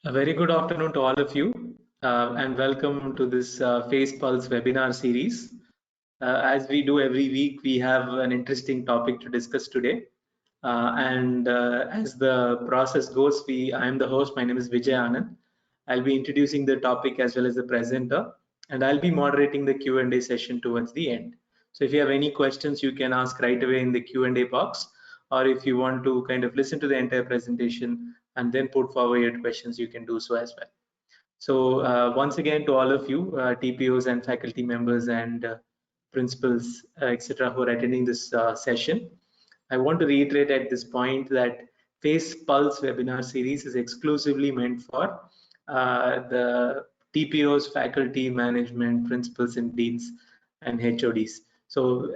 A very good afternoon to all of you, and welcome to this Face Pulse webinar series. As we do every week, we have an interesting topic to discuss today. As the process goes, I am the host. My name is Vijay Anand. I'll be introducing the topic as well as the presenter, and I'll be moderating the Q&A session towards the end. So if you have any questions, you can ask right away in the Q&A box, or if you want to kind of listen to the entire presentation and then put forward your questions, you can do so as well. So once again, to all of you, TPOs and faculty members and principals, etc., who are attending this session, I want to reiterate at this point that Face Pulse webinar series is exclusively meant for the TPOs, faculty, management, principals, and deans and HODs. So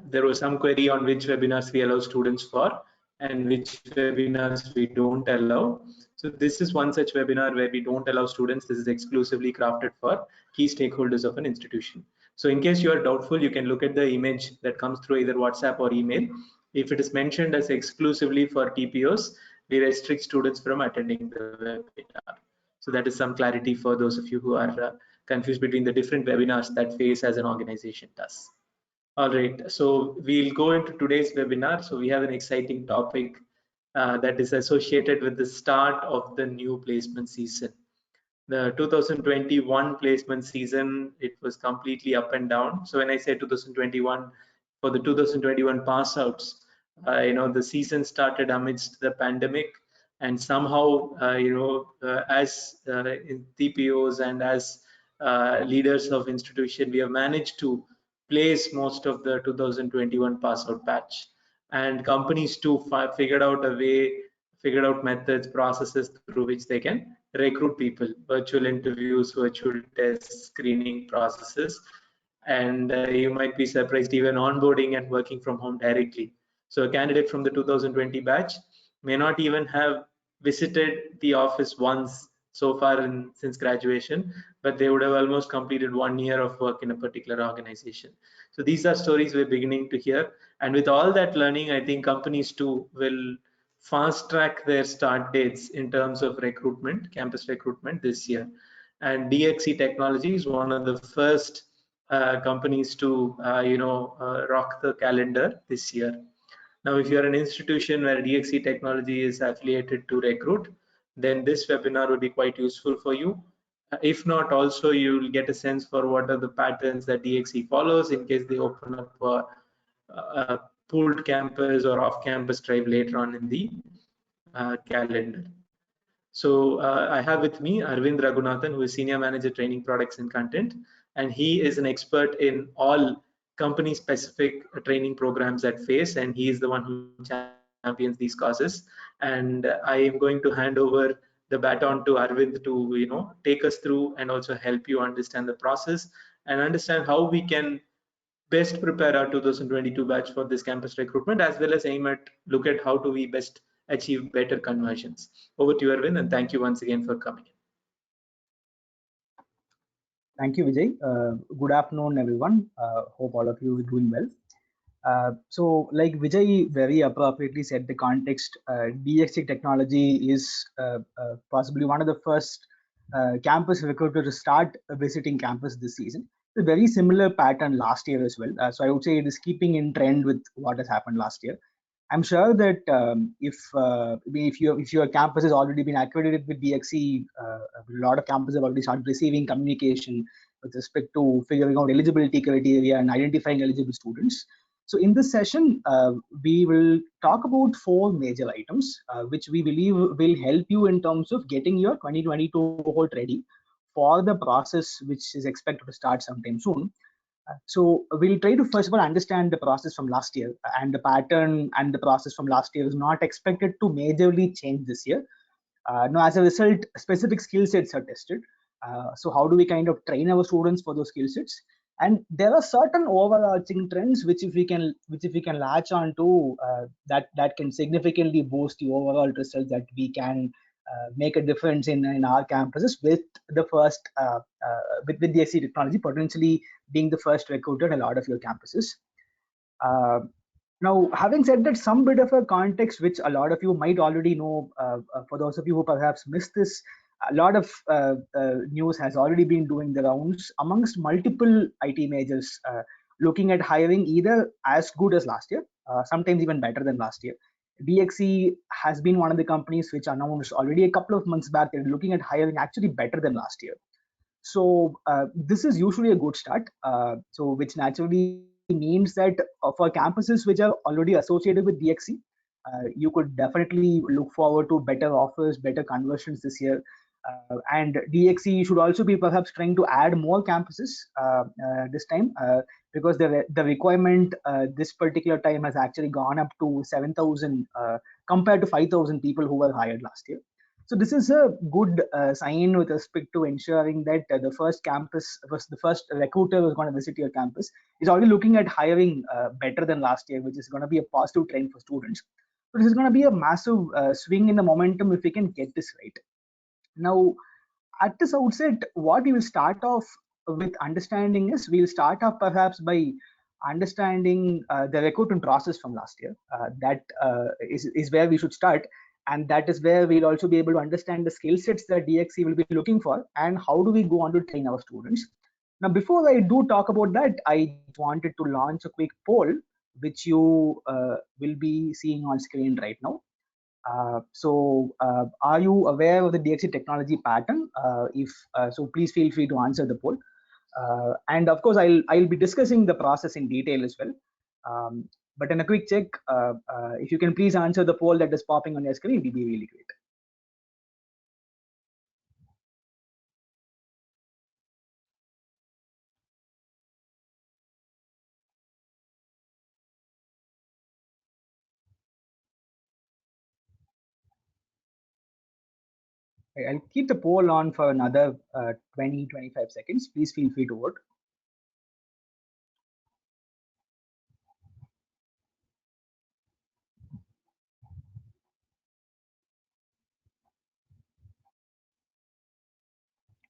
there was some query on which webinars we allow students for and which webinars we don't allow. So this is one such webinar where we don't allow students. This is exclusively crafted for key stakeholders of an institution. So in case you are doubtful, you can look at the image that comes through either WhatsApp or email. If it is mentioned as exclusively for TPOs, we restrict students from attending the webinar. So that is some clarity for those of you who are confused between the different webinars that FACE as an organization does. All right, so we'll go into today's webinar. So we have an exciting topic that is associated with the start of the new placement season. The 2021 placement season, it was completely up and down. So when I say 2021, for the 2021 pass outs, the season started amidst the pandemic, and somehow as in TPOs and as leaders of institution, we have managed to place most of the 2021 pass out batch, and companies too figured out methods, processes through which they can recruit people, virtual interviews, virtual tests, screening processes, and you might be surprised, even onboarding and working from home directly. So a candidate from the 2020 batch may not even have visited the office once so far since graduation, but they would have almost completed 1 year of work in a particular organization. So these are stories we're beginning to hear, and with all that learning, I think companies too will fast track their start dates in terms of recruitment, campus recruitment this year. And DXC Technology is one of the first companies to rock the calendar this year. Now, if you're an institution where DXC Technology is affiliated to Recruit, then this webinar will be quite useful for you. If not, also you'll get a sense for what are the patterns that DXC follows in case they open up a pooled campus or off-campus drive later on in the calendar. So I have with me Arvind Raghunathan, who is Senior Manager Training Products and Content, and he is an expert in all company-specific training programs at FACE, and he is the one who champions these causes. And I am going to hand over the baton to Arvind to take us through and also help you understand the process and understand how we can best prepare our 2022 batch for this campus recruitment, as well as look at how do we best achieve better conversions. Over to you, Arvind, and thank you once again for coming in. Thank you, Vijay. Good afternoon, everyone. Hope all of you are doing well. So like Vijay very appropriately said, the context, DXC Technology is possibly one of the first campus recruiters to start visiting campus this season. A very similar pattern last year as well. So I would say it is keeping in trend with what has happened last year. I'm sure that if your campus has already been accredited with DXC, a lot of campuses have already started receiving communication with respect to figuring out eligibility criteria and identifying eligible students. So in this session, we will talk about 4 major items, which we believe will help you in terms of getting your 2022 cohort ready for the process, which is expected to start sometime soon. So we'll try to first of all understand the process from last year, and the pattern and the process from last year is not expected to majorly change this year. Now, as a result, specific skill sets are tested. So how do we kind of train our students for those skill sets? And there are certain overarching trends which if we can latch on to, that can significantly boost the overall results that we can make a difference in our campuses with the first with the DXC Technology potentially being the first recruiter in a lot of your campuses. Now, having said that, some bit of a context which a lot of you might already know, for those of you who perhaps missed this, a lot of news has already been doing the rounds amongst multiple IT majors, looking at hiring either as good as last year, sometimes even better than last year. DXC has been one of the companies which announced already a couple of months back they're looking at hiring actually better than last year. So this is usually a good start. So which naturally means that for campuses which are already associated with DXC, you could definitely look forward to better offers, better conversions this year. And DXC should also be perhaps trying to add more campuses this time, because the requirement this particular time has actually gone up to 7,000 compared to 5,000 people who were hired last year. So this is a good sign with respect to ensuring that the first recruiter who's going to visit your campus is already looking at hiring better than last year, which is going to be a positive trend for students. So this is going to be a massive swing in the momentum if we can get this right. Now, at this outset, what we will start off with understanding is we'll start off perhaps by understanding the recruitment process from last year. That is where we should start. And that is where we'll also be able to understand the skill sets that DXC will be looking for and how do we go on to train our students. Now, before I do talk about that, I wanted to launch a quick poll, which you will be seeing on screen right now. Are you aware of the DXC technology pattern? If so, please feel free to answer the poll. And of course, I'll be discussing the process in detail as well. But in a quick check, if you can please answer the poll that is popping on your screen, it will be really great. I'll keep the poll on for another 20-25 seconds. Please feel free to vote.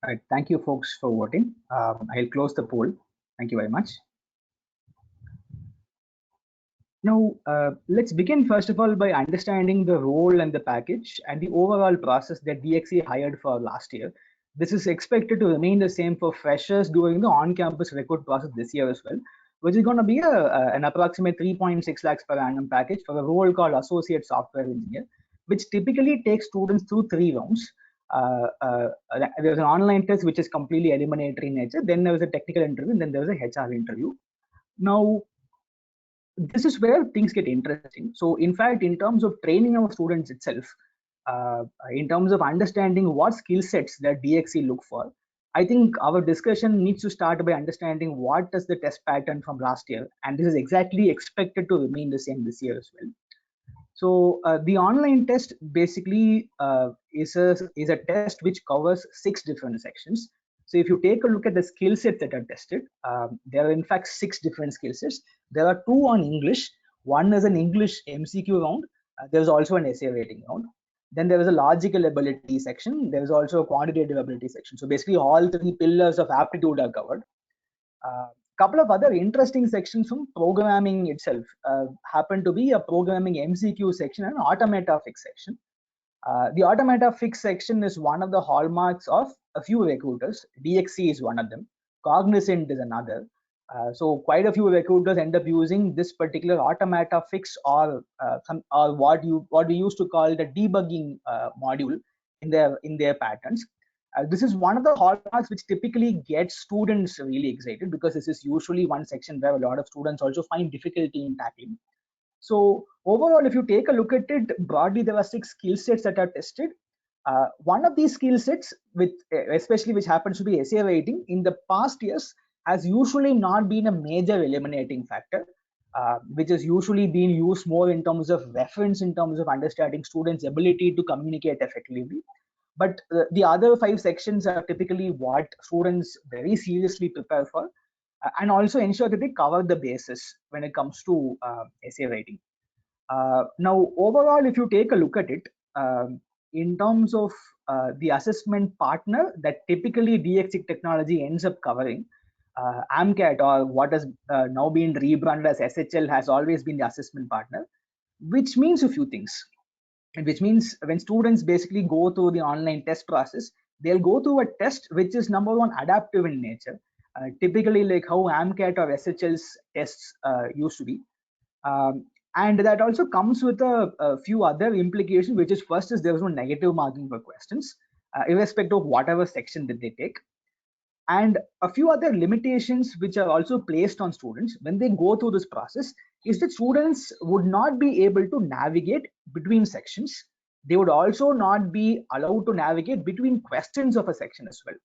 All right, thank you folks for voting. I'll close the poll. Thank you very much. Now, let's begin first of all by understanding the role and the package and the overall process that DXC hired for last year. This is expected to remain the same for freshers during the on-campus recruit process this year as well, which is going to be an approximate 3.6 lakhs per annum package for a role called Associate Software Engineer, which typically takes students through 3 rounds. There's an online test which is completely eliminatory in nature. Then there was a technical interview, and then there was a HR interview. Now, this is where things get interesting. So in fact, in terms of training our students itself, in terms of understanding what skill sets that DXC look for, I think our discussion needs to start by understanding what is the test pattern from last year, and this is exactly expected to remain the same this year as well. So the online test basically is a test which covers 6 different sections. So if you take a look at the skill sets that are tested, there are in fact 6 different skill sets. There are 2 on English. One is an English MCQ round. There's also an essay rating round. Then there is a logical ability section. There is also a quantitative ability section. So basically all 3 pillars of aptitude are covered. Couple of other interesting sections from programming itself happen to be a programming MCQ section and an automata fix section. The automata fix section is one of the hallmarks of a few recruiters. DXC is one of them. Cognizant is another. So quite a few recruiters end up using this particular automata fix or what we used to call the debugging module in their patterns. This is one of the hallmarks which typically gets students really excited, because this is usually one section where a lot of students also find difficulty in tackling. So overall, if you take a look at it broadly, there are 6 skill sets that are tested. One of these skill sets, especially which happens to be essay writing, in the past years has usually not been a major eliminating factor, which has usually been used more in terms of reference, in terms of understanding students' ability to communicate effectively. But the other 5 sections are typically what students very seriously prepare for, and also ensure that they cover the basis when it comes to essay writing. Now, overall, if you take a look at it, in terms of the assessment partner that typically DXC technology ends up covering, AMCAT, or what has now been rebranded as SHL, has always been the assessment partner, which means a few things. Which means when students basically go through the online test process, they'll go through a test which is number one adaptive in nature, typically like how AMCAT or SHL's tests used to be. And that also comes with a few other implications, which is first is there is no negative marking for questions, irrespective of whatever section that they take. And a few other limitations which are also placed on students when they go through this process is that students would not be able to navigate between sections. They would also not be allowed to navigate between questions of a section as well,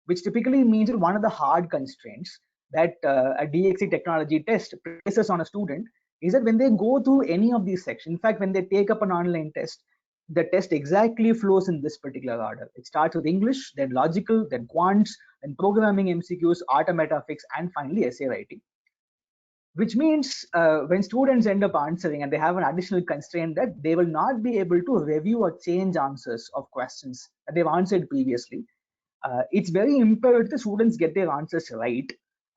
which typically means that one of the hard constraints that a DXC technology test places on a student is that when they go through any of these sections, in fact, when they take up an online test, the test exactly flows in this particular order. It starts with English, then logical, then quants, then programming MCQs, automata fix, and finally essay writing. Which means when students end up answering and they have an additional constraint that they will not be able to review or change answers of questions that they've answered previously. It's very imperative the students get their answers right.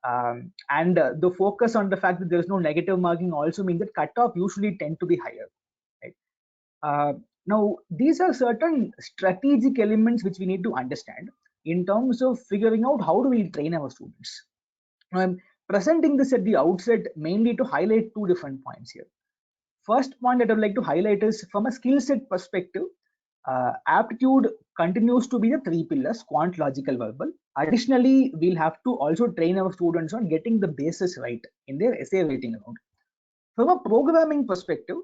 And the focus on the fact that there is no negative marking also means that cutoff usually tend to be higher. Right? Now, these are certain strategic elements which we need to understand in terms of figuring out how do we train our students. Now, I'm presenting this at the outset mainly to highlight two different points here. First point that I would like to highlight is from a skill set perspective, aptitude continues to be the three pillars: quant, logical, verbal. Additionally, we'll have to also train our students on getting the basis right in their essay writing round. From a programming perspective,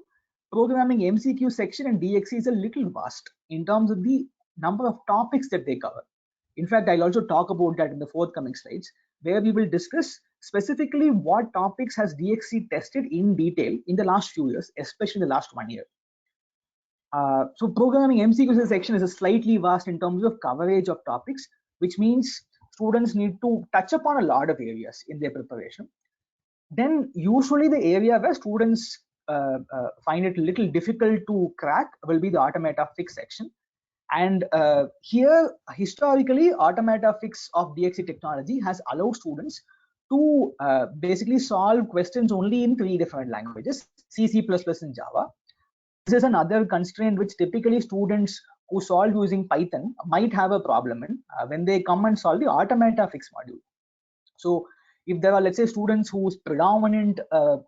programming MCQ section and DXC is a little vast in terms of the number of topics that they cover. In fact, I'll also talk about that in the forthcoming slides, where we will discuss specifically what topics has DXC tested in detail in the last few years, especially in the last 1 year. So programming MCQ section is a slightly vast in terms of coverage of topics, which means students need to touch upon a lot of areas in their preparation. Then usually the area where students find it a little difficult to crack will be the automata fix section. And here, historically, automata fix of DXC technology has allowed students to basically solve questions only in 3 different languages: C, C++, and Java. This is another constraint which typically students who solve using Python might have a problem in when they come and solve the automata fix module. So if there are, let's say, students whose predominant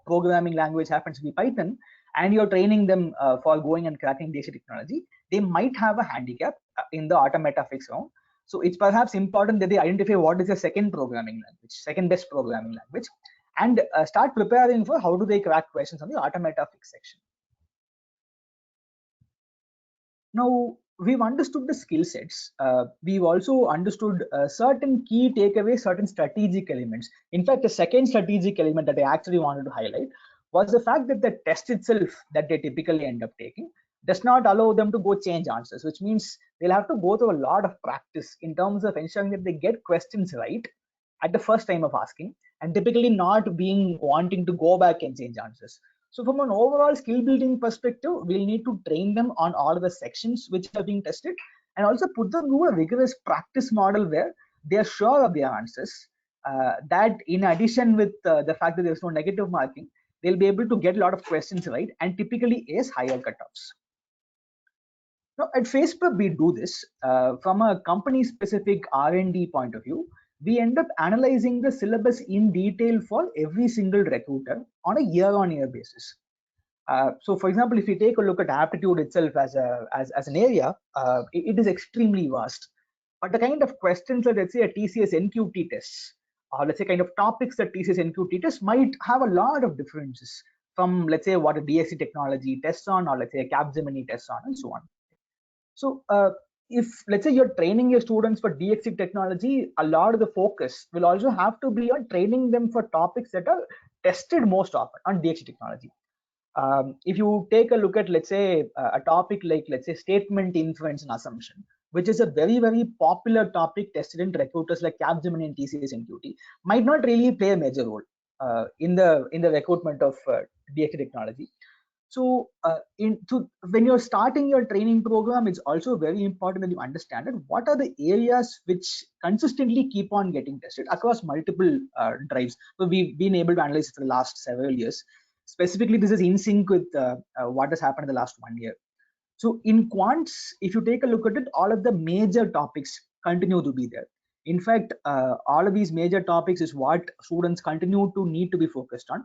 programming language happens to be Python, and you're training them for going and cracking DXC technology, they might have a handicap in the automata fix round. So it's perhaps important that they identify what is the second programming language, second best programming language, and start preparing for how do they crack questions on the automata fix section. Now, we've understood the skill sets. We've also understood certain key takeaways, certain strategic elements. In fact, the second strategic element that I actually wanted to highlight was the fact that the test itself that they typically end up taking does not allow them to go change answers, which means they'll have to go through a lot of practice in terms of ensuring that they get questions right at the first time of asking, and typically not wanting to go back and change answers. So from an overall skill building perspective, we'll need to train them on all the sections which are being tested, and also put them through a rigorous practice model where they are sure of their answers. That in addition with the fact that there's no negative marking, they'll be able to get a lot of questions right and typically ace higher cutoffs. Now at FacePrep, we do this from a company specific R&D point of view. We end up analyzing the syllabus in detail for every single recruiter on a year-on-year basis. So for example, if you take a look at aptitude itself as an area, it is extremely vast. But the kind of questions that, let's say, a TCS NQT tests, or let's say kind of topics that TCS NQT tests might have a lot of differences from, let's say, what a DXC technology tests on, or let's say a Capgemini tests on, and so on. So if, let's say, you're training your students for DXC technology, a lot of the focus will also have to be on training them for topics that are tested most often on DXC technology. If you take a look at, let's say, a topic like, let's say, statement inference and assumption, which is a very, very popular topic tested in recruiters like Capgemini and TCS NQT, might not really play a major role in the recruitment of DXC technology. So when you're starting your training program, it's also very important that you understand that what are the areas which consistently keep on getting tested across multiple drives. So we've been able to analyze it for the last several years. Specifically, this is in sync with what has happened in the last 1 year. So in quants, if you take a look at it, all of the major topics continue to be there. In fact, all of these major topics is what students continue to need to be focused on,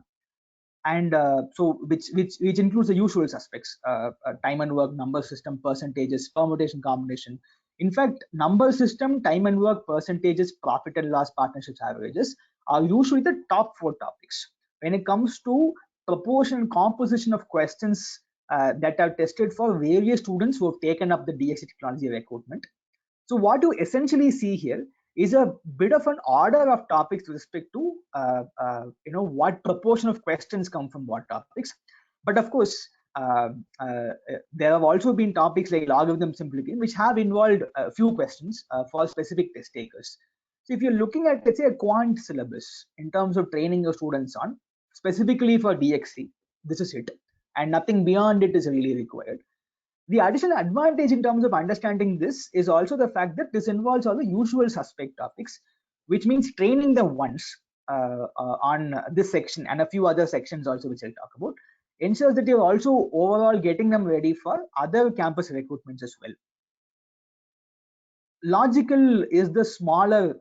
and so which includes the usual suspects: time and work, number system, percentages, permutation, combination. In fact, number system, time and work, percentages, profit and loss, partnerships, averages are usually the top 4 topics when it comes to proportion and composition of questions that are tested for various students who have taken up the DXC technology recruitment. So what you essentially see here is a bit of an order of topics with respect to what proportion of questions come from what topics. But of course, there have also been topics like logarithm simplification, which have involved a few questions for specific test takers. So if you're looking at, let's say, a quant syllabus in terms of training your students on, specifically for DXC, this is it, and nothing beyond it is really required. The additional advantage in terms of understanding this is also the fact that this involves all the usual suspect topics, which means training them once on this section and a few other sections also, which I'll talk about, ensures that you're also overall getting them ready for other campus recruitments as well. Logical is the smaller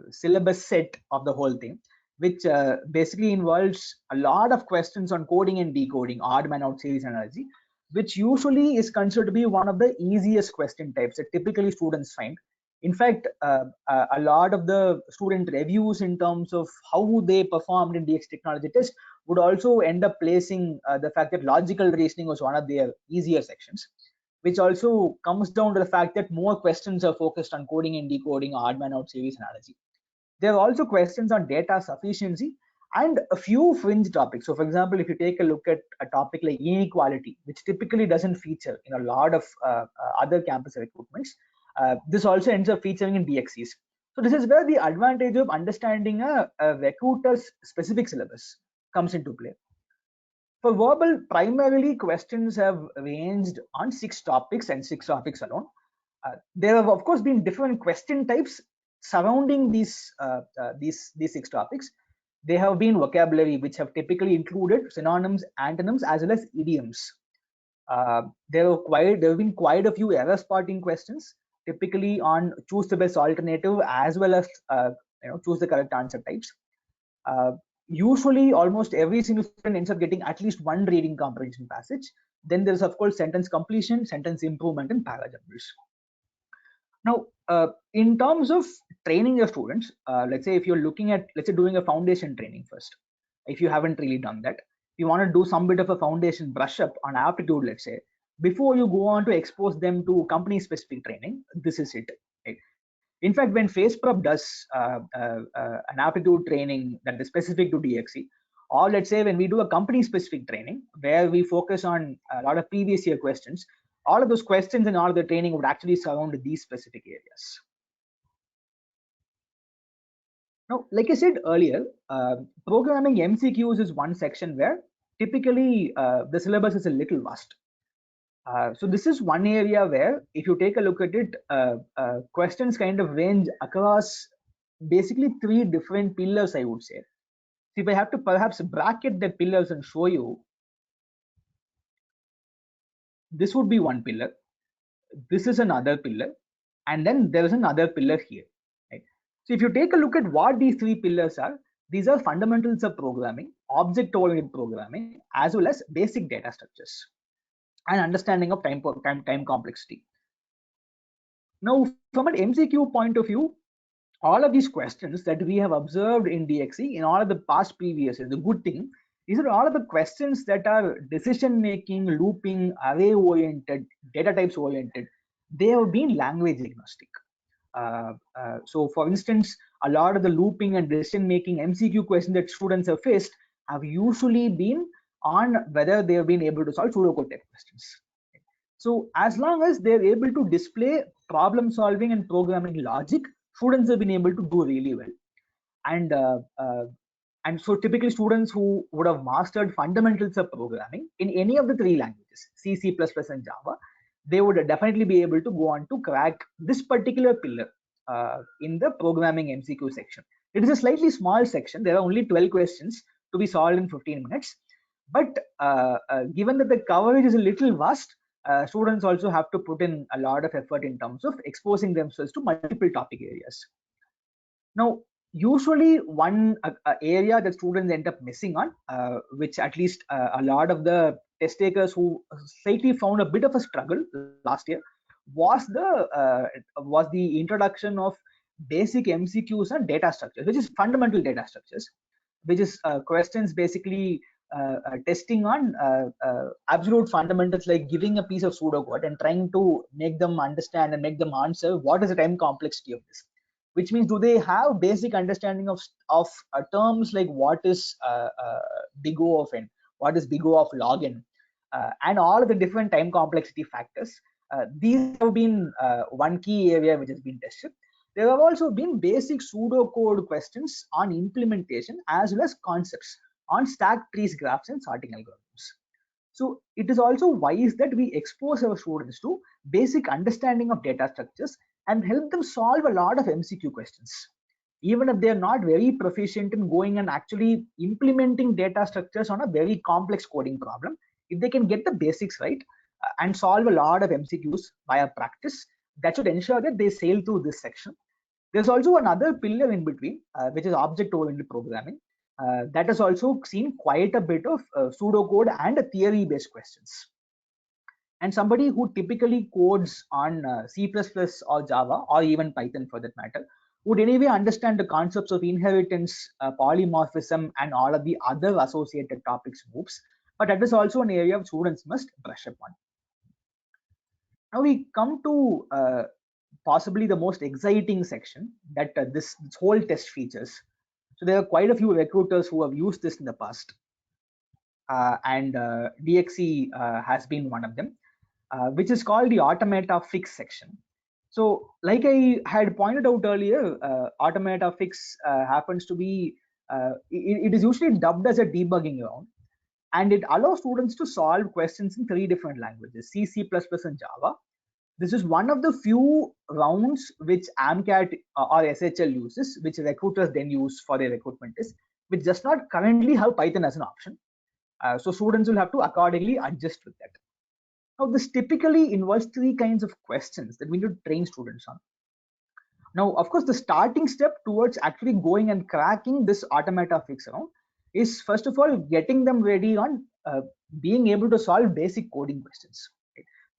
syllabus set of the whole thing, which basically involves a lot of questions on coding and decoding, odd man out series analogy, which usually is considered to be one of the easiest question types that typically students find. In fact, a lot of the student reviews in terms of how they performed in DXC technology test would also end up placing the fact that logical reasoning was one of their easier sections, which also comes down to the fact that more questions are focused on coding and decoding, odd man out series analogy. There are also questions on data sufficiency and a few fringe topics. So for example, if you take a look at a topic like inequality, which typically doesn't feature in a lot of other campus recruitments, this also ends up featuring in DXCs. So this is where the advantage of understanding a recruiter's specific syllabus comes into play. For verbal, primarily questions have ranged on 6 topics and 6 topics alone. There have of course been different question types surrounding these 6 topics. They have been vocabulary, which have typically included synonyms, antonyms, as well as idioms. There have been quite a few error spotting questions, typically on choose the best alternative as well as choose the correct answer types. Usually, almost every single student ends up getting at least one reading comprehension passage. Then there's of course sentence completion, sentence improvement, and parajumbles. Now, in terms of training your students, let's say if you're looking at, let's say, doing a foundation training first, if you haven't really done that, you want to do some bit of a foundation brush up on aptitude, let's say, before you go on to expose them to company specific training, this is it. Right? In fact, when FacePrep does an aptitude training that is specific to DXC, or let's say when we do a company specific training where we focus on a lot of previous year questions, all of those questions and all of the training would actually surround these specific areas. Now, like I said earlier, programming MCQs is one section where typically the syllabus is a little vast. So this is one area where if you take a look at it, questions kind of range across basically 3 different pillars, I would say. So if I have to perhaps bracket the pillars and show you, this would be one pillar, this is another pillar, and then there is another pillar here. Right? So if you take a look at what these 3 pillars are, these are fundamentals of programming, object-oriented programming, as well as basic data structures and understanding of time complexity. Now, from an MCQ point of view, all of these questions that we have observed in DXC in all of the past previous years, the good thing is that all of the questions that are decision making, looping, array oriented, data types oriented, they have been language agnostic. So for instance, a lot of the looping and decision making MCQ questions that students have faced have usually been on whether they have been able to solve pseudocode type questions. So as long as they're able to display problem solving and programming logic, students have been able to do really well. And so typically students who would have mastered fundamentals of programming in any of the 3 languages, C, C++, and Java, they would definitely be able to go on to crack this particular pillar in the programming MCQ section. It is a slightly small section. There are only 12 questions to be solved in 15 minutes. But given that the coverage is a little vast, students also have to put in a lot of effort in terms of exposing themselves to multiple topic areas. Now, usually one area that students end up missing on, which at least a lot of the test takers who slightly found a bit of a struggle last year, was the introduction of basic MCQs and data structures, which is fundamental data structures, which is questions basically testing on absolute fundamentals, like giving a piece of pseudocode and trying to make them understand and make them answer what is the time complexity of this. Which means, do they have basic understanding of terms like what is big O of n, what is big O of log n, and all of the different time complexity factors. These have been one key area which has been tested. There have also been basic pseudocode questions on implementation as well as concepts on stacked trees, graphs, and sorting algorithms. So it is also wise that we expose our students to basic understanding of data structures and help them solve a lot of MCQ questions. Even if they are not very proficient in going and actually implementing data structures on a very complex coding problem, if they can get the basics right and solve a lot of MCQs via practice, that should ensure that they sail through this section. There's also another pillar in between, which is object-oriented programming. That has also seen quite a bit of pseudocode and theory-based questions. And somebody who typically codes on C++ or Java, or even Python for that matter, would anyway understand the concepts of inheritance, polymorphism, and all of the other associated topics groups. But that is also an area students must brush upon. Now we come to possibly the most exciting section that this whole test features. So there are quite a few recruiters who have used this in the past, and DXC has been one of them, which is called the automata fix section. So like I had pointed out earlier, automata fix happens to be, it is usually dubbed as a debugging round, and it allows students to solve questions in 3 different languages, C, C++, and Java. This is one of the few rounds which AMCAT or SHL uses, which recruiters then use for their recruitment test, which does not currently have Python as an option. So students will have to accordingly adjust with that. Now, this typically involves 3 kinds of questions that we need to train students on. Now, of course, the starting step towards actually going and cracking this automata fix round is, first of all, getting them ready on being able to solve basic coding questions.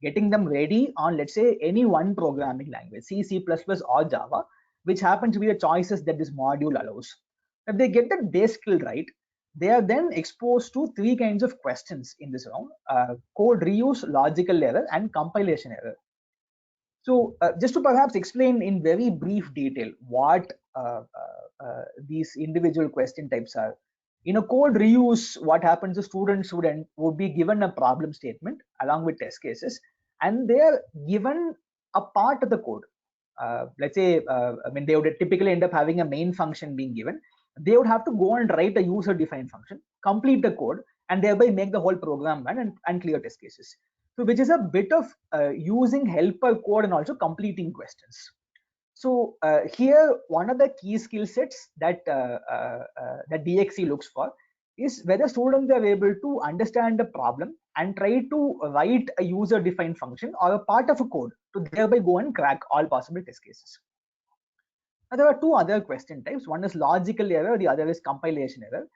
Getting them ready on, let's say, any one programming language, C, C++, or Java, which happens to be the choices that this module allows. If they get that base skill right, they are then exposed to 3 kinds of questions in this round: code reuse, logical error, and compilation error. So just to perhaps explain in very brief detail what these individual question types are. In a code reuse, what happens is students would be given a problem statement along with test cases, and they are given a part of the code. Let's say, they would typically end up having a main function being given. They would have to go and write a user-defined function, complete the code, and thereby make the whole program run and clear test cases. So, which is a bit of using helper code and also completing questions. So here, one of the key skill sets that that DXC looks for is whether students are able to understand the problem and try to write a user-defined function or a part of a code to thereby go and crack all possible test cases. Now, there are 2 other question types. One is logical error, the other is compilation error.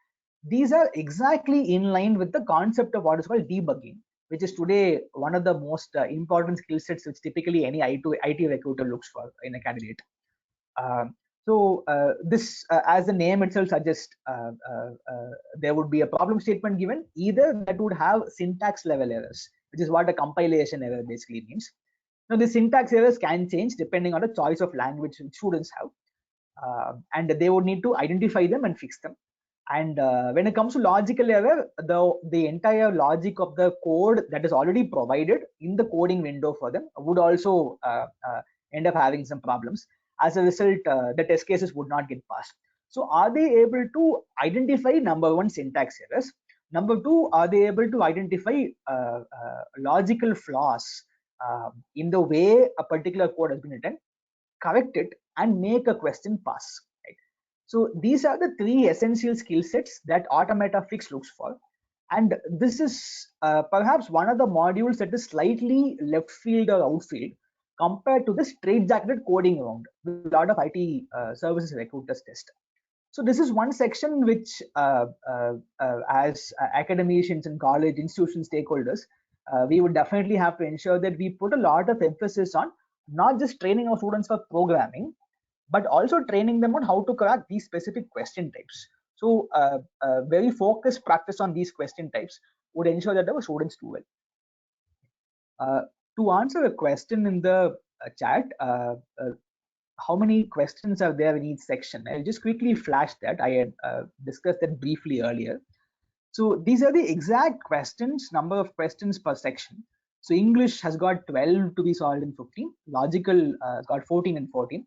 These are exactly in line with the concept of what is called debugging, which is today one of the most important skill sets which typically any IT recruiter looks for in a candidate. This, as the name itself suggests, there would be a problem statement given, either that would have syntax level errors, which is what a compilation error basically means. Now, the syntax errors can change depending on the choice of language students have, and they would need to identify them and fix them. And when it comes to logical error, the entire logic of the code that is already provided in the coding window for them would also end up having some problems. As a result, the test cases would not get passed. So are they able to identify, number 1, syntax errors? Number 2, are they able to identify logical flaws in the way a particular code has been written, correct it, and make a question pass? So these are the 3 essential skill sets that automata fix looks for. And this is perhaps one of the modules that is slightly left field or outfield compared to the straight-jacketed coding round, which a lot of IT services recruiters test. So this is one section which, as academicians and college institution stakeholders, we would definitely have to ensure that we put a lot of emphasis on not just training our students for programming, but also training them on how to crack these specific question types. So very focused practice on these question types would ensure that our students do well. To answer a question in the chat, how many questions are there in each section? I'll just quickly flash that. I had discussed that briefly earlier. So these are the exact questions, number of questions per section. So English has got 12 to be solved in 15. Logical got 14 and 14.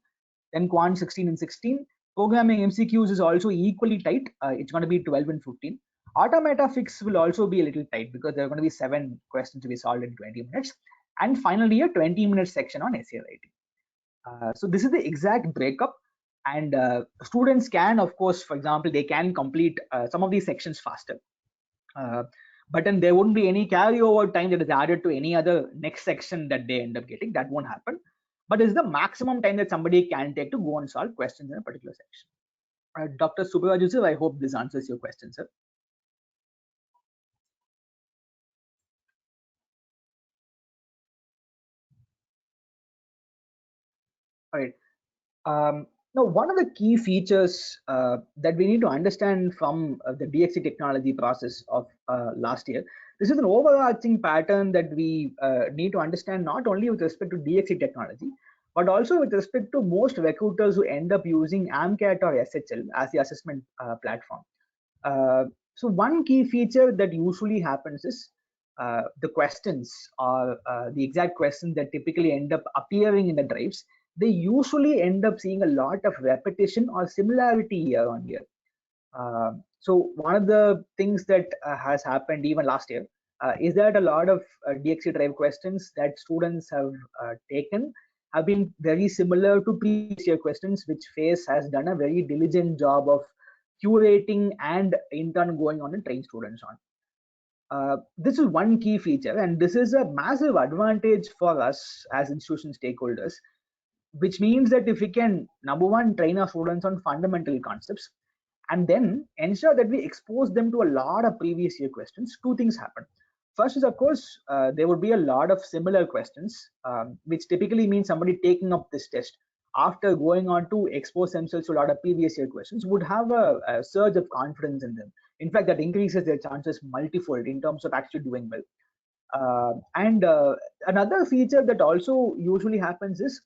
Then Quant 16 and 16. Programming MCQs is also equally tight. It's going to be 12 and 15. Automata Fix will also be a little tight because there are going to be 7 questions to be solved in 20 minutes. And finally, a 20-minute section on essay writing. So this is the exact breakup. And students can, of course, for example, they can complete some of these sections faster. But then there wouldn't be any carryover time that is added to any other next section that they end up getting. That won't happen. But it's the maximum time that somebody can take to go and solve questions in a particular section. Dr. Subraju sir, I hope this answers your question, sir. All right. Now, one of the key features that we need to understand from the DXC technology process of last year, this is an overarching pattern that we need to understand not only with respect to DXC technology, but also with respect to most recruiters who end up using AMCAT or SHL as the assessment platform. So one key feature that usually happens is the questions or the exact questions that typically end up appearing in the drives, they usually end up seeing a lot of repetition or similarity year on year. So one of the things that has happened even last year is that a lot of DXC drive questions that students have taken have been very similar to previous year questions, which FACE has done a very diligent job of curating and in turn going on and train students on. This is one key feature, and this is a massive advantage for us as institution stakeholders, which means that if we can, number one, train our students on fundamental concepts, and then ensure that we expose them to a lot of previous year questions, two things happen. First is, of course, there would be a lot of similar questions, which typically means somebody taking up this test after going on to expose themselves to a lot of previous year questions would have a surge of confidence in them. In fact, that increases their chances multifold in terms of actually doing well. Another feature that also usually happens is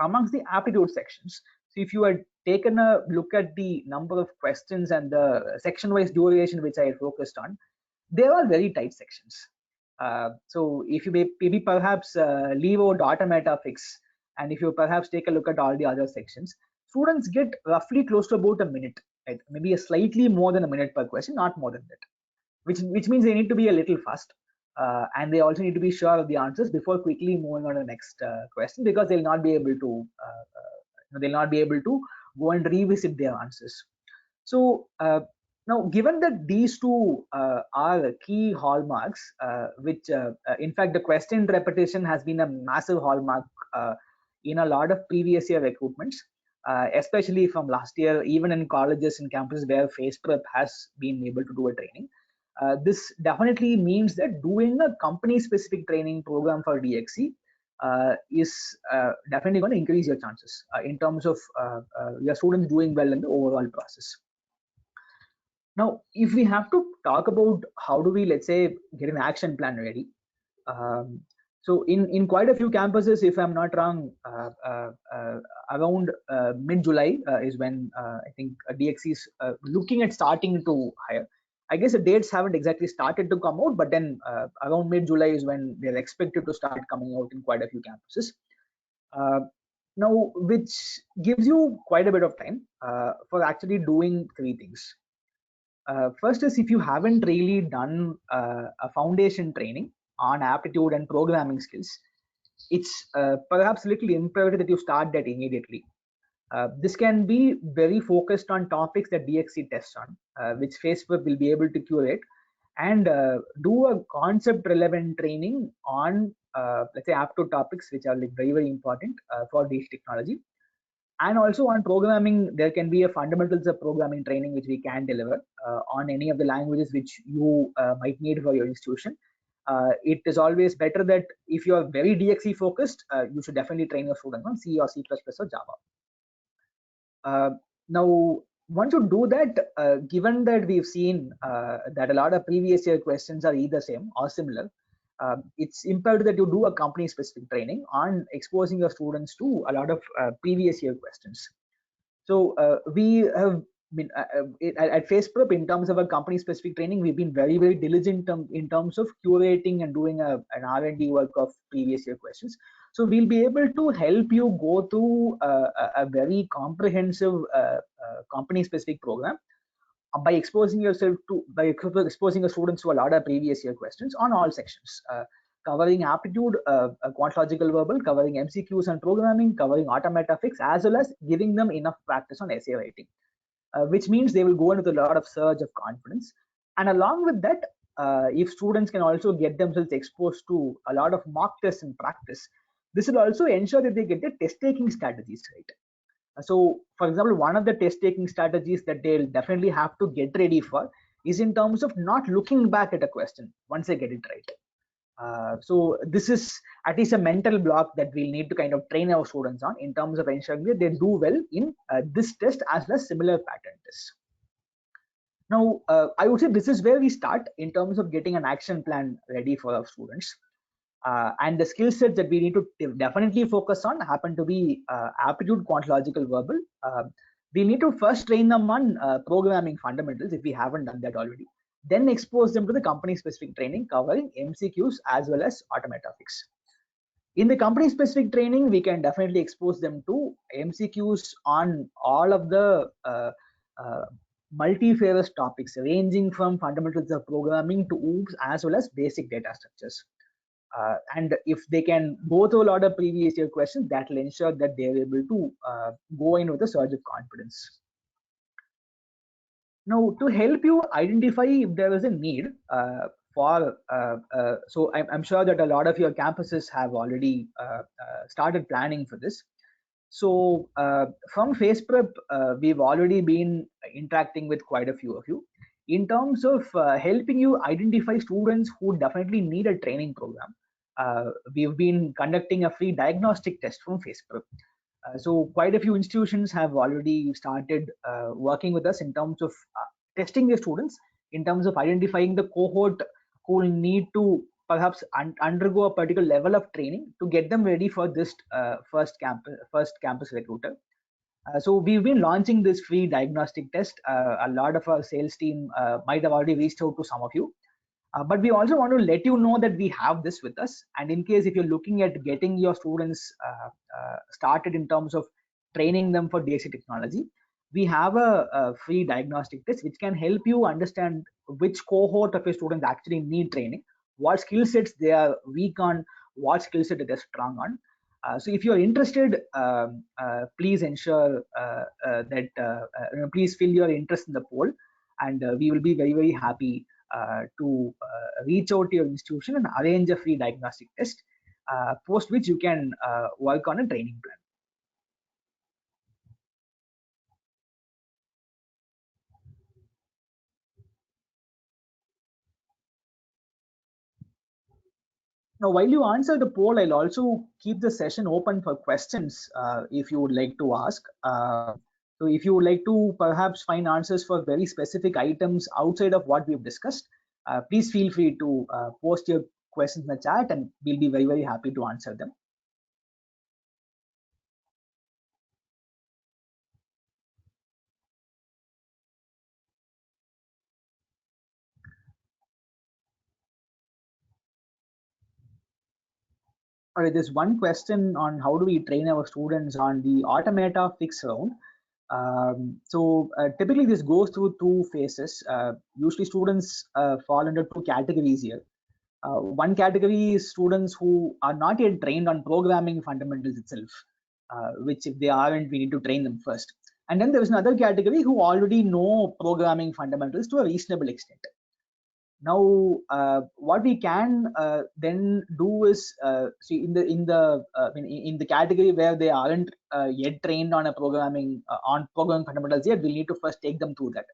amongst the aptitude sections. So if you had taken a look at the number of questions and the section-wise duration which I had focused on, they are very tight sections. So if you maybe perhaps leave out Automata Fix, and if you perhaps take a look at all the other sections, students get roughly close to about a minute, right? Maybe a slightly more than a minute per question, not more than that, which means they need to be a little fast. And they also need to be sure of the answers before quickly moving on to the next question, because they'll not be able to go and revisit their answers. So now, given that these two are key hallmarks, which in fact the question repetition has been a massive hallmark in a lot of previous year recruitments, especially from last year, even in colleges and campuses where FACE Prep has been able to do a training. This definitely means that doing a company-specific training program for DXC is definitely going to increase your chances in terms of your students doing well in the overall process. Now, if we have to talk about how do we, let's say, get an action plan ready, so in quite a few campuses, if I'm not wrong, around mid-July is when I think DXC is looking at starting to hire. I guess the dates haven't exactly started to come out, but then around mid-July is when they're expected to start coming out in quite a few campuses. Now, which gives you quite a bit of time for actually doing three things. First is, if you haven't really done a foundation training on aptitude and programming skills, it's perhaps a little imperative that you start that immediately. This can be very focused on topics that DXC tests on, which FACE Prep will be able to curate, and do a concept relevant training on let's say aptitude topics which are like very very important for this technology. And also on programming, there can be a fundamentals of programming training which we can deliver on any of the languages which you might need for your institution. It is always better that if you are very DXE focused, you should definitely train your students on C or C++ or Java. Now, once you do that, given that we've seen that a lot of previous year questions are either same or similar, it's imperative that you do a company specific training on exposing your students to a lot of previous year questions. So we have been at FacePrep, in terms of a company specific training, we've been very very diligent in terms of curating and doing an R&D work of previous year questions. So we'll be able to help you go through a very comprehensive company specific program by exposing yourself to exposing your students to a lot of previous year questions on all sections, covering aptitude, quant logical verbal, covering MCQs and programming, covering automata fix, as well as giving them enough practice on essay writing, which means they will go into a lot of surge of confidence. And along with that, if students can also get themselves exposed to a lot of mock tests and practice, this will also ensure that they get the test taking strategies right. So for example, one of the test taking strategies that they'll definitely have to get ready for is in terms of not looking back at a question once they get it right. So this is at least a mental block that we'll need to kind of train our students on in terms of ensuring that they do well in this test as well as similar pattern tests. Now, I would say this is where we start in terms of getting an action plan ready for our students. And the skill sets that we need to definitely focus on happen to be aptitude, quant logical verbal. We need to first train them on programming fundamentals if we haven't done that already. Then expose them to the company specific training covering MCQs as well as automata fix. In the company specific training, we can definitely expose them to MCQs on all of the multifarious topics ranging from fundamentals of programming to OOPS as well as basic data structures. And if they can go through a lot of previous year questions, that will ensure that they are able to go in with a surge of confidence. Now, to help you identify if there is a need so I'm sure that a lot of your campuses have already started planning for this. So from FacePrep, we've already been interacting with quite a few of you in terms of helping you identify students who definitely need a training program. We've been conducting a free diagnostic test from FacePrep. So quite a few institutions have already started working with us in terms of testing their students, in terms of identifying the cohort who will need to perhaps undergo a particular level of training to get them ready for this first campus recruiter. So we've been launching this free diagnostic test. A lot of our sales team might have already reached out to some of you. But we also want to let you know that we have this with us. And in case if you're looking at getting your students started in terms of training them for DXE technology, we have a free diagnostic test which can help you understand which cohort of your students actually need training, what skill sets they are weak on, what skill set they're strong on. So if you're interested, please ensure that please fill your interest in the poll, and we will be very, very happy to reach out to your institution and arrange a free diagnostic test, post which you can work on a training plan. Now, while you answer the poll, I'll also keep the session open for questions if you would like to ask. So if you would like to perhaps find answers for very specific items outside of what we've discussed, please feel free to post your questions in the chat and we'll be very, very happy to answer them. All right, there's one question on how do we train our students on the automata fix round. So typically this goes through two phases. Usually students fall under two categories here. One category is students who are not yet trained on programming fundamentals itself, which if they aren't, we need to train them first. And then there is another category who already know programming fundamentals to a reasonable extent. Now, what we can then do is see in the category where they aren't yet trained on programming fundamentals yet, we'll need to first take them through that.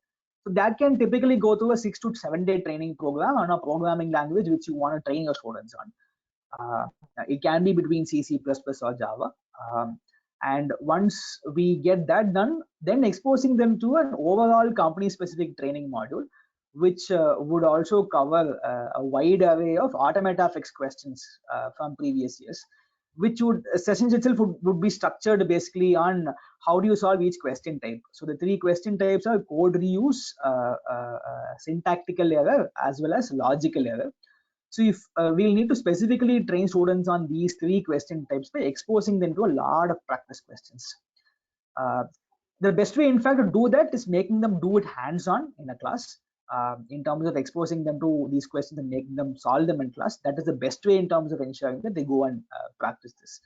So that can typically go through a 6 to 7 day training program on a programming language which you want to train your students on. It can be between C, C++ or Java. And once we get that done, then exposing them to an overall company specific training module, which would also cover a wide array of automata fixed questions from previous years, which would sessions itself would be structured basically on how do you solve each question type. So the 3 question types are code reuse, syntactical error, as well as logical error. So if we'll need to specifically train students on these 3 question types by exposing them to a lot of practice questions. The best way, in fact, to do that is making them do it hands-on in a class. In terms of exposing them to these questions and making them solve them in class, that is the best way in terms of ensuring that they go and practice this.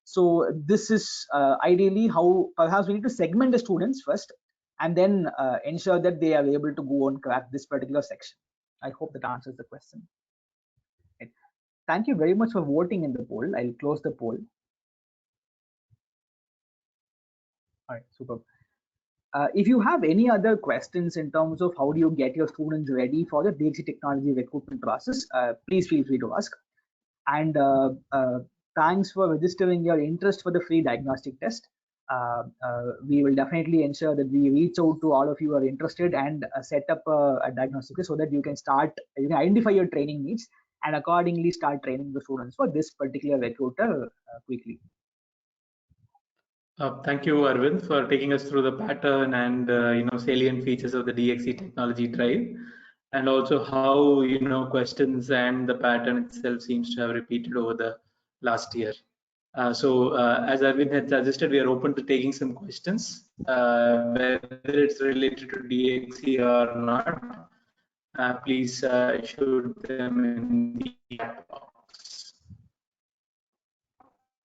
So this is ideally how perhaps we need to segment the students first and then ensure that they are able to go and crack this particular section. I hope that answers the question. Right. Thank you very much for voting in the poll. I'll close the poll. All right, super. If you have any other questions in terms of how do you get your students ready for the DXC technology recruitment process, please feel free to ask. And thanks for registering your interest for the free diagnostic test. We will definitely ensure that we reach out to all of you who are interested and set up a diagnostic test so that you can identify your training needs and accordingly start training the students for this particular recruiter quickly. Thank you, Arvind, for taking us through the pattern and salient features of the DXC technology drive, and also how questions and the pattern itself seems to have repeated over the last year. So as Arvind had suggested, we are open to taking some questions, whether it's related to DXC or not. Please shoot them in the chat box.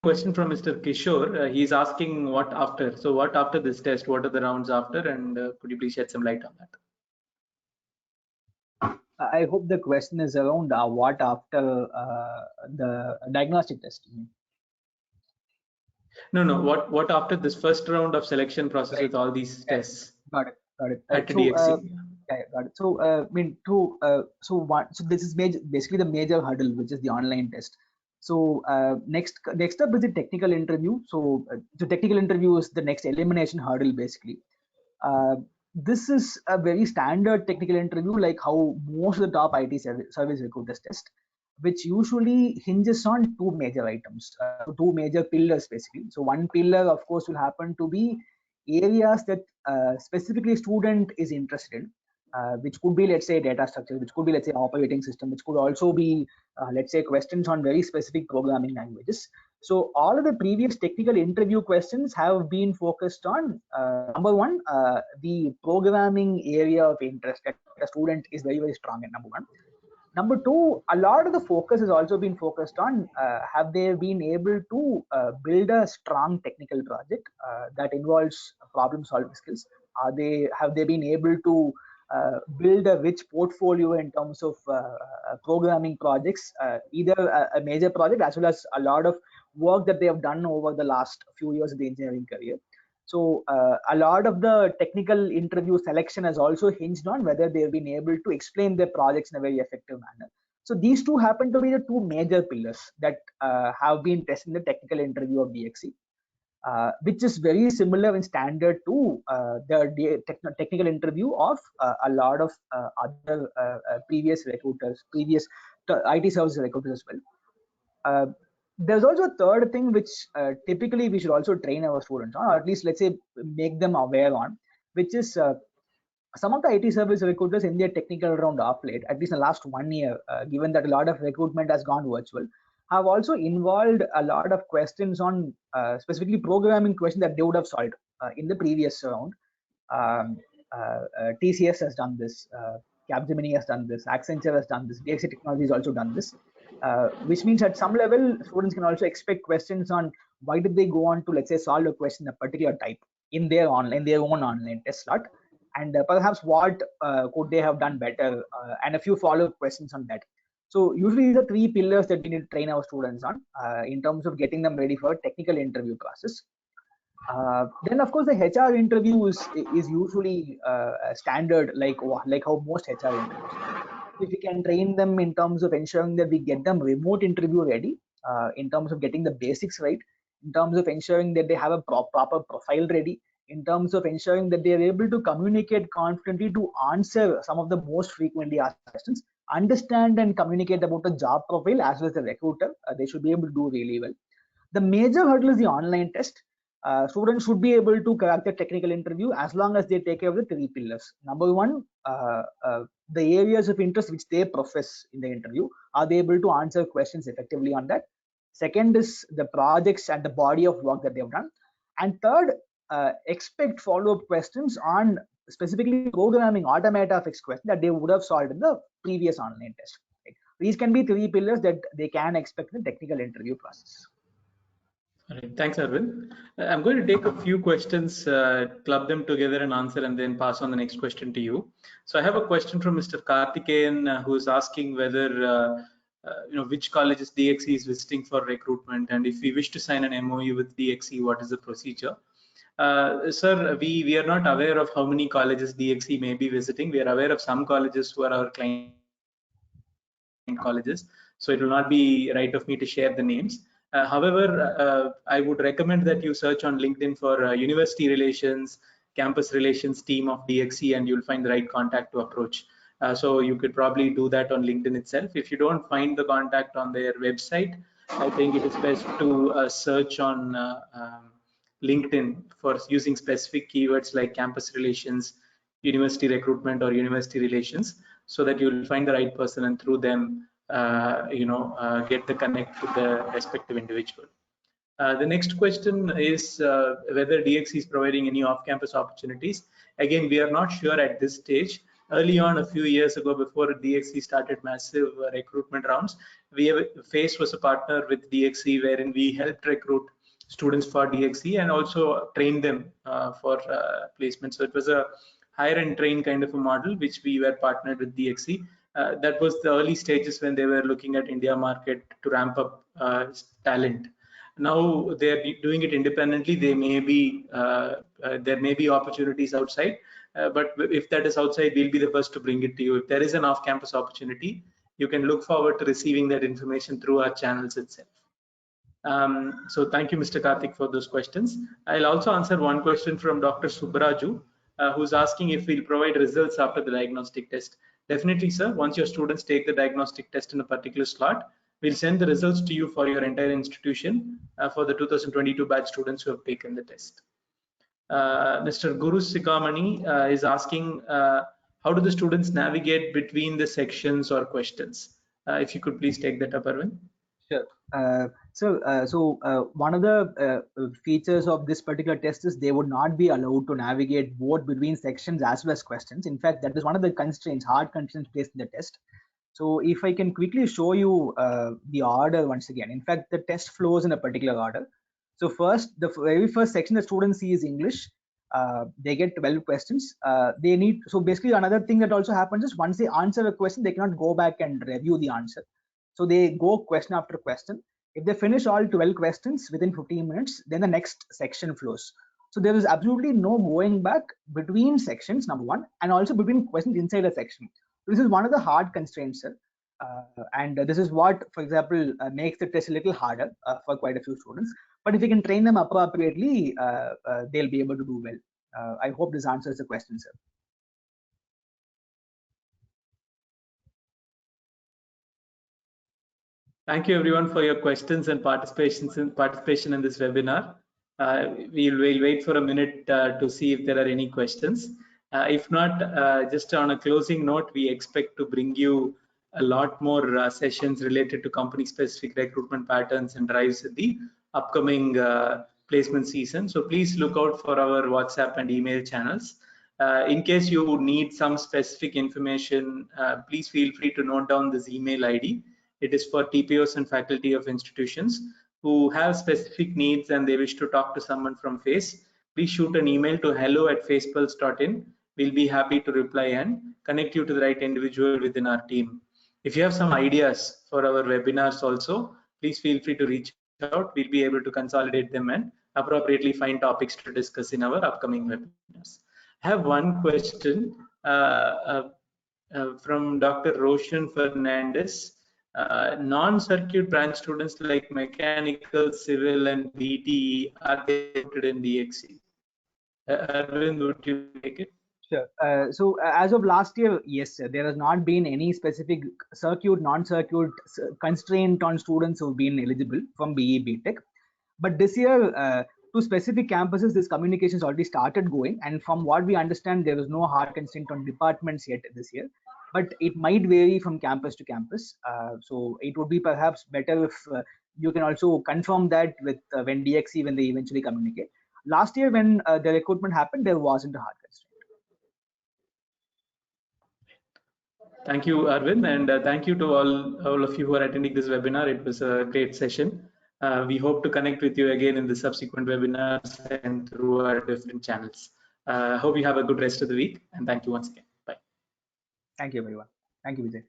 Question from Mr. Kishore. He's asking what after. So what after this test? What are the rounds after? And could you please shed some light on that? I hope the question is around what after the diagnostic test. No. What after this first round of selection process with all these tests? Got it. At DXC. Yeah, got it. So so this is basically the major hurdle, which is the online test. So next up is the technical interview. So the technical interview is the next elimination hurdle basically. This is a very standard technical interview, like how most of the top IT service recruiters test, which usually hinges on 2 major items, 2 major pillars basically. So one pillar, of course, will happen to be areas that specifically student is interested in. Which could be, let's say, data structure, which could be, let's say, operating system, which could also be, let's say, questions on very specific programming languages. So all of the previous technical interview questions have been focused on, number one, the programming area of interest that a student is very, very strong in, number one. Number two, a lot of the focus has also been focused on have they been able to build a strong technical project that involves problem solving skills? Have they been able to build a rich portfolio in terms of programming projects, either a major project as well as a lot of work that they have done over the last few years of the engineering career. So a lot of the technical interview selection has also hinged on whether they've been able to explain their projects in a very effective manner. So these two happen to be the 2 major pillars that have been tested in the technical interview of DXC. Which is very similar in standard to the technical interview of a lot of other previous recruiters, previous IT service recruiters as well. There's also a third thing which typically we should also train our students on, or at least let's say make them aware on, which is some of the IT service recruiters in their technical round of late, at least in the last 1 year, given that a lot of recruitment has gone virtual, have also involved a lot of questions on specifically programming questions that they would have solved in the previous round. TCS has done this, Capgemini has done this, Accenture has done this, DXC Technology has also done this, which means at some level students can also expect questions on why did they go on to, let's say, solve a question of a particular type in their own online test slot. and perhaps what could they have done better, and a few follow-up questions on that. So usually these are three pillars that we need to train our students on in terms of getting them ready for technical interview process. Then of course the HR interview is usually standard, like how most HR interviews. If we can train them in terms of ensuring that we get them remote interview ready, in terms of getting the basics right, in terms of ensuring that they have a proper profile ready, in terms of ensuring that they are able to communicate confidently to answer some of the most frequently asked questions, understand and communicate about the job profile as well as the recruiter, they should be able to do really well. The major hurdle is the online test. Students should be able to crack the technical interview as long as they take care of the three pillars. Number one, the areas of interest which they profess in the interview, are they able to answer questions effectively on that? Second is the projects and the body of work that they've done. And third, expect follow-up questions on specifically programming automata fixed questions that they would have solved in the previous online test. Right? These can be three pillars that they can expect in the technical interview process. All right, thanks, Arvind. I'm going to take a few questions, club them together and answer, and then pass on the next question to you. So I have a question from Mr. Karthikeyan, who is asking whether which colleges DXC is visiting for recruitment, and if we wish to sign an MOU with DXC, what is the procedure? Sir, we are not aware of how many colleges DXC may be visiting. We are aware of some colleges who are our client colleges, so it will not be right of me to share the names. However, I would recommend that you search on LinkedIn for university relations, campus relations team of DXC, and you'll find the right contact to approach. So you could probably do that on LinkedIn itself. If you don't find the contact on their website, I think it is best to search on LinkedIn for using specific keywords like campus relations, university recruitment, or university relations, so that you'll find the right person, and through them get the connect with the respective individual. The next question is whether DXC is providing any off-campus opportunities. Again, we are not sure at this stage. Early on, a few years ago, before DXC started massive recruitment rounds, FACE was a partner with DXC, wherein we helped recruit students for DXC and also train them for placement. So it was a hire and train kind of a model, which we were partnered with DXC. That was the early stages when they were looking at India market to ramp up talent. Now they're doing it independently. They may be there may be opportunities outside, but if that is outside, we'll be the first to bring it to you. If there is an off-campus opportunity, you can look forward to receiving that information through our channels itself. So thank you, Mr. Karthik, for those questions. I'll also answer one question from Dr. Subraju, who's asking if we'll provide results after the diagnostic test. Definitely, sir. Once your students take the diagnostic test in a particular slot, we'll send the results to you for your entire institution for the 2022 batch students who have taken the test. Mr. Guru Sikamani is asking, how do the students navigate between the sections or questions? If you could please take that up, Arvind. Sure. So one of the features of this particular test is they would not be allowed to navigate both between sections as well as questions. In fact, that is one of the constraints, hard constraints placed in the test. So if I can quickly show you the order once again. In fact, the test flows in a particular order. So first, the very first section the students see is English. They get 12 questions. They need, so basically another thing that also happens is once they answer a question, they cannot go back and review the answer. So they go question after question. If they finish all 12 questions within 15 minutes, then the next section flows. So there is absolutely no going back between sections, number one, and also between questions inside a section. So this is one of the hard constraints, sir. And this is what, for example, makes the test a little harder for quite a few students. But if you can train them appropriately, they'll be able to do well. I hope this answers the question, sir. Thank you everyone for your questions and participation in this webinar. We'll wait for a minute to see if there are any questions. If not, just on a closing note, we expect to bring you a lot more sessions related to company specific recruitment patterns and drives at the upcoming placement season. So please look out for our WhatsApp and email channels. In case you need some specific information, please feel free to note down this email ID. It is for TPOs and faculty of institutions who have specific needs and they wish to talk to someone from FACE. Please shoot an email to hello@facepulse.in. we'll be happy to reply and connect you to the right individual within our team. If you have some ideas for our webinars also, please feel free to reach out. We'll be able to consolidate them and appropriately find topics to discuss in our upcoming webinars. I have one question from Dr. Roshan Fernandez. Non-circuit branch students like mechanical, civil, and BTE, are they included in DXC? Arvind, would you take it? Sure. So as of last year, yes, sir, there has not been any specific circuit, non-circuit constraint on students who've been eligible from BE BTech. But this year, to specific campuses, this communication has already started going. And from what we understand, there is no hard constraint on departments yet this year. But it might vary from campus to campus. So it would be perhaps better if you can also confirm that with when DXC, when they eventually communicate. Last year, when the recruitment happened, there wasn't a hard constraint. Thank you, Arvind, and thank you to all of you who are attending this webinar. It was a great session. We hope to connect with you again in the subsequent webinars and through our different channels. Hope you have a good rest of the week, and thank you once again. Bye. Thank you, everyone. Thank you, Vijay.